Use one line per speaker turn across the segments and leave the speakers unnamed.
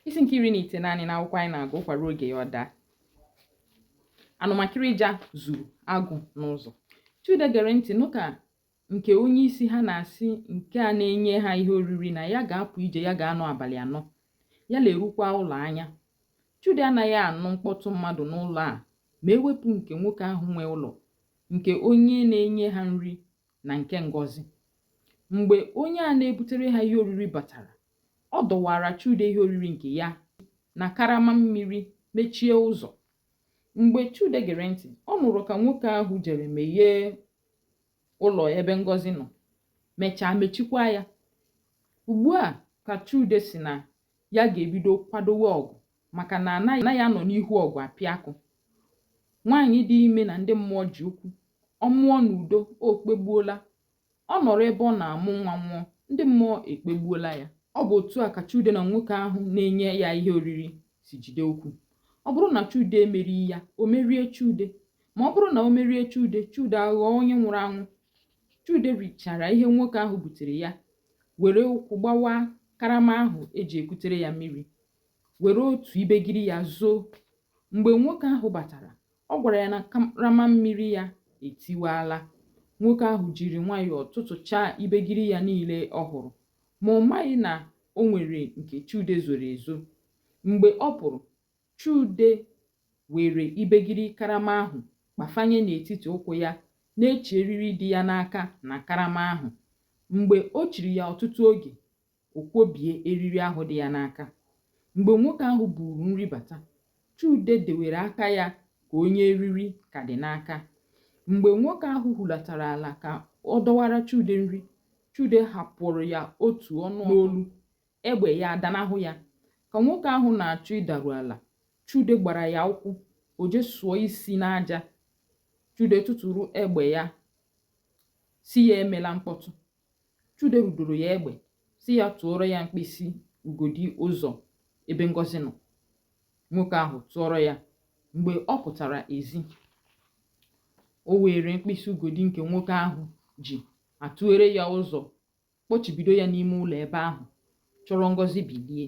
Isi nke 19 na akwụkwọ anyị na-agụ kwara oge ya ọ daa. Anumakirija zụrụ agụ n'ụzọ. Chude gere ntị nụ ka nke onye isi ha na-asị nke a na-enye ha ihe oriri na ya ga-apụ ije, ya ga-anọ abalị 4, ya lerukwa ụlọ anya. Chude anaghị anụ mkpọtụ mmadụ n'ụlọ a ma ewepụ nke nwoke ahụ nwe ụlọ, nke onye na-enye ha nri na nke Ngozi. Mgbe onye a na-ebutere ha ihe oriri batara, ọ dọwara Chude ihe oriri nke ya na karama mmiri mechie ụzọ. Mgbe Chude gere ntị, ọ nụrụ ka nwoke ahụ jere meghee ụlọ ebe Ngozi nọ, mechaa mechikwa ya. Ugbu a ka Chude si na ya ga-ebido kwadowe ọgụ, maka na anaghị anọ n'ihu ọgụ apịa akụ. Nwaanyị dị ime na ndị mmụọ ji okwu, ọ mụọ n'udo o kpegbuola. Ọ nọrọ ebe ọ na-amụ nwa nwụọ, ndị mmụọ ekpegbuola ya. Ọ bụ otu a ka Chude na nwoke ahụ na-enye ya ihe oriri si jide okwu. Ọ bụrụ na Chude emerighị ya, o merie Chude. Ma ọ bụrụ na o merie Chude, Chude aghọọ onye nwụrụ anwụ. Chude richara ihe nwoke ahụ butere ya, were ụkwụ gbawa karama ahụ eji ekutere ya mmiri, were otu ibegiri ya zoo. Mgbe nwoke ahụ batara, ọ gwara ya na karama mmiri ya etiwaala. Nwoke ahụ jiri nwayọọ tụtụchaa ibegiri ya niile ọ hụrụ, ma ọ maghị na o nwere nke Chude zoro ezo. Mgbe ọ pụrụ, Chude were ibegiri karama ahụ kpafanye n'etiti ụkwụ ya, na-eche eriri dị ya n'aka na karama ahụ. Mgbe o chiri ya ọtụtụ oge, o kwobie eriri ahụ dị ya n'aka. Mgbe nwoke ahụ buru nri bata, Chude dewere aka ya ka onye eriri ka dị n'aka. Mgbe nwoke ahụ hulatara ala ka ọ dọwara Chude nri, Chude hapụrụ ya otu ọnụ n'olu, egbe ya adanahụ ya. Ka nwoke ahụ na-achọ ịdaru ala, Chude gbara ya ụkwụ, o je sụọ isi n'aja. Chude tụtụrụ egbe ya, si ya emela mkpọtụ. Chude rudoro ya egbe, si ya tụọrọ ya mkpịsị ugodi ụzọ ebe Ngozi nọ. Nwoke ahụ tụọrọ ya. Mgbe ọ pụtara ezi, o were mkpịsị ugodi nke nwoke ahụ ji atụere ya ụzọ, kpọchibido ya n'ime ụlọ ebe ahụ, chọrọ Ngozi bilie.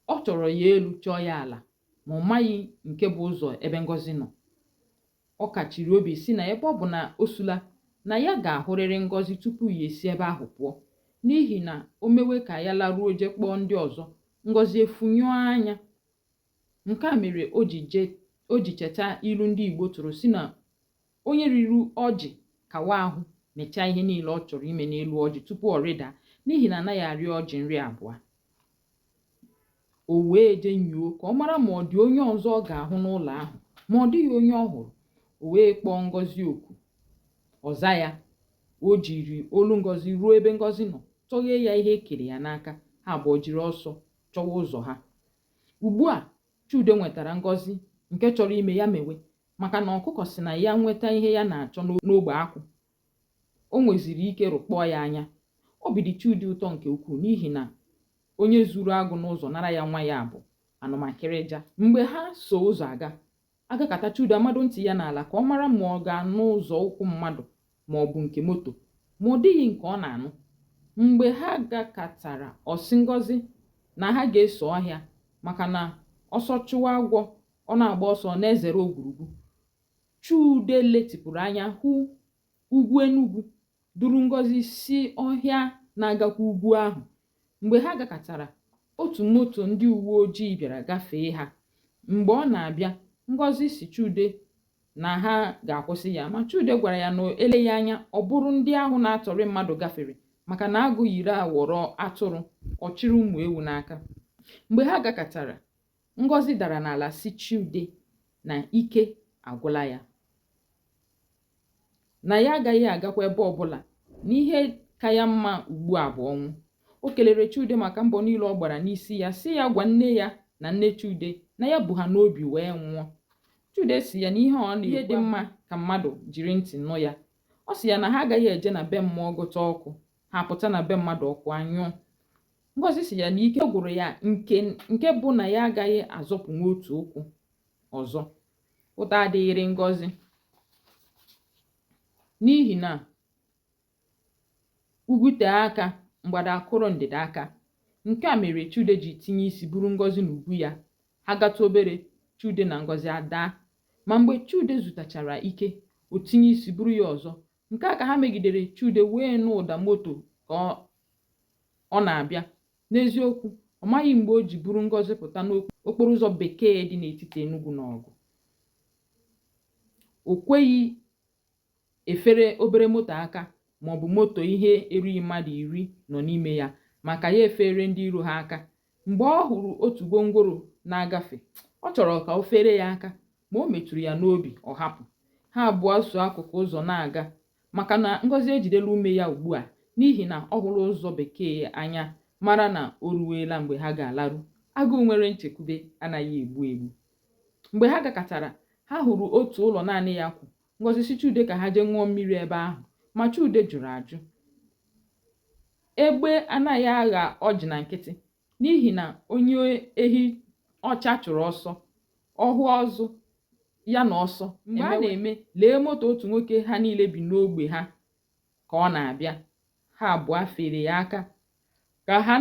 Ọ chọrọ ya elu, chọọ ya ala, ma ọ maghị nke bụ ụzọ ebe Ngozi nọ. Ọ kachiri obi si na ebe ọ bụ na o sula, na ya ga-ahụrịrị Ngozi tupu ya esi ebe ahụ pụọ, n'ihi na o mewe ka ya laruo je kpọọ ndị ọzọ, Ngozi efunyụọ anya. Nke a mere o ji cheta ilu ndị Igbo tụrụ si na onye riri ọjị kawa ahụ mechaa ihe niile ọ chọrọ ime n'elu ọjị tupu ọ rịda, n'ihi na anaghị arị ọjị nri abụọ. O wee je nyuo ka ọ mara ma ọ dị onye ọzọ ọ ga-ahụ n'ụlọ ahụ, ma ọ dịghị onye ọ hụrụ. O wee kpọọ Ngozi oku, ọza ya. O jiri olu Ngozi ruo ebe Ngozi nọ, tọghee ya ihe ekere ya n'aka. Ha abụọ jiri ọsọ chọwa ụzọ ha. Ugbu a Chude nwetara Ngozi nke chọrọ ime ya mewe, maka na ọkụkọ si na ya nweta ihe ya na-achọ n'ogbe akwụ, o nweziri ike rụkpọọ ya anya. Obi dị Chude ụtọ nke ukwuu, n'ihi na onye zuru agụ n'ụzọ nara ya nwa ya bụ Anumakirija. Mgbe ha so ụzọ agakata, Chude amadụ ntị ya n'ala ka ọ mara ma ọ ga-anụ ụzọ ụkwụ mmadụ ma ọ bụ nke moto, ma ọ dịghị nke ọ na-anụ. Mgbe ha gakatara, ọ sị Ngozi na ha ga-eso ọhịa, maka na ọsọ chụwa agwọ, ọ na-agba ọsọ na-ezere ogwurugwu. Chude letịpụrụ anya hụ ugwu Enugwu duru Ngozi si ọhịa na-agakwa ugwu ahụ. Mgbe ha gakọtara, otu moto ndị uwe ojii bịara gafee ha. Mgbe ọ na-abịa, Ngozi si Chude na ha ga-akwụsị ya, ma Chude gwara ya na eleghị anya ọ bụrụ ndị ahụ na-atọrị mmadụ gafere, maka na agụ yiri awọrọ atụrụ, ọ chịrị ụmụ ewu n'aka. Mgbe ha gakọtara, Ngozi dara n'ala si Chude na ike agwụla ya, na ya agaghị agakwa ebe ọbụla, na ihe ka ya mma ugbu a bụ ọnwụ. O kelere Chude maka mbọ niile ọ gbara n'isi ya, si ya gwa nne ya na nne Chude na ya bụ ha n'obi wee nwụọ. Chude si ya na ihe ọ na ihe dị mma ka mmadụ jiri ntị nụ ya. Ọ si ya na ha agaghị eje na be mmụọ gụta ọkụ, ha pụta na be mmadụ ọkụ anyụọ. Ngozi si ya na ike gwụrụ ya nke bụ na ya agaghị azọpụ n'otu ụkwụ ọzọ. Ụta adịghịrị Ngozi, n'ihi na ugwu tee aka, mgbada akụrụ ndịda aka. Nke a mere Chude ji tinye isi buru Ngozi n'ubu ya. Ha gata obere, Chude na Ngozi adaa. Ma mgbe Chude zụtachara ike, o tinye isi buru ya ọzọ. Nke a ka ha megidere, Chude wee nụ ụda moto ka ọ na-abịa. N'eziokwu, ọ maghị mgbe o ji buru Ngozi pụta n'okporo ụzọ bekee dị n'etiti Enugu na Ọgụ. O kweghị efere obere moto aka maọbụ moto ihe erughị mmadụ 10 nọ n'ime ya, maka ya efere ndị iro ha aka. Mgbe ọ hụrụ otu gwongworo na-agafe, ọ chọrọ ka o fere ya aka, ma o metụrụ ya n'obi, ọ hapụ. Ha abụọ so akụkụ ụzọ na-aga, maka na Ngozi ejidela ume ya ugbu a n'ihi na ọ hụrụ ụzọ bekee anya, mara na o ruwela mgbe ha ga-alarụ. Agụụ nwere nchekwube anaghị egbu egbu. Mgbe ha gakọtara, ha hụrụ otu ụlọ naanị ya kwụ. Ngozi si Chude ka ha jee ṅụọ mmiri ebe ahụ, ma Chude jụrụ ajụ. Egbe anaghị agha ọjị na nkịtị, n'ihi na onye ehi ọcha chụrụ ọsọ, ọhụ ọzọ ya na ọsọ. Mgbe a na-eme, lee moto otu nwoke ha niile bi n'ogbe ha ka ọ na-abịa. Ha abụọ fere ya aka ka ha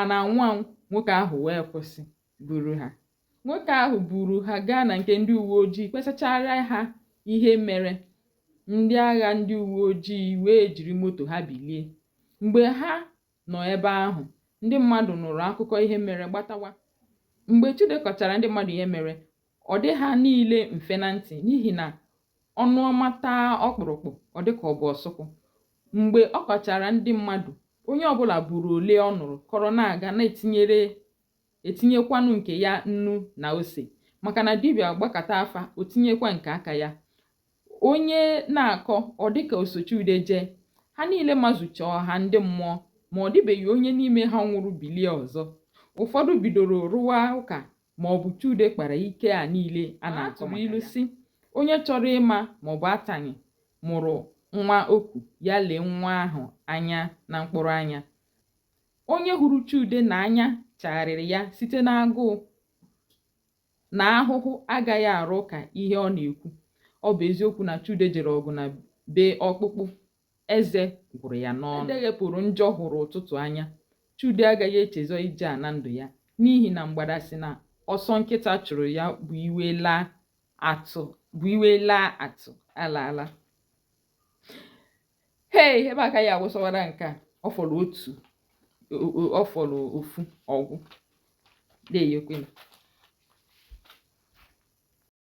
na-anwụ anwụ. Nwoke ahụ wee kwụsị buru ha. Nwoke ahụ buru ha gaa na nke ndị uwe ojii, kpesachara ha ihe mere. Ndị agha ndị uwe ojii wee jiri moto ha bilie. Mgbe ha nọ ebe ahụ, ndị mmadụ nụrụ akụkọ ihe mere gbatawa. Mgbe Chude kọchara ndị mmadụ ihe mere, ọ dị ha niile mfe na ntị, n'ihi na ọnụ ọma taa ọkpụrụkpụ, ọ dị ka ọ bụ ọsụkwụ. Mgbe ọ kọchara ndị mmadụ, onye ọbụla buru ole ọ nụrụ kọrọ na-aga, etinyekwanụ nke ya nnu na ose, maka na dibịa gbakọta afa, o tinyekwa nke aka ya. Onye na-akọ, ọ dị ka o so Chude jee. Ha niile mazụcha ọha ndị mmụọ, ma ọ dịbeghị onye n'ime ha nwụrụ bilie ọzọ. Ụfọdụ bidoro rụwa ụka ma ọ bụ Chude kpara ike a niile a na-atụ ilu si, onye chọrọ ịma ma ọ bụ atanye mụrụ nwa okwu, ya lee nwa ahụ anya na mkpụrụ anya. Onye hụrụ Chude na anya chagharịrị ya site n'agụụ na ahụhụ agaghị arụ ka ihe ọ na-ekwu. Ọ bụ eziokwu na Chude jere ọgụ na be ọkpụkpụ, eze gwụrụ ya n'ọnụ. Edeghepụrụ njọ hụrụ ụtụtụ anya. Chude agaghị echezọ ije a na ndụ ya, n'ihi na mgbada si na ọsọ nkịta chụrụ ya bụ iwe laa atụ alaala. Ebe aka ya awụsawara nke a, ọ fọrọ ofu ọgwụ.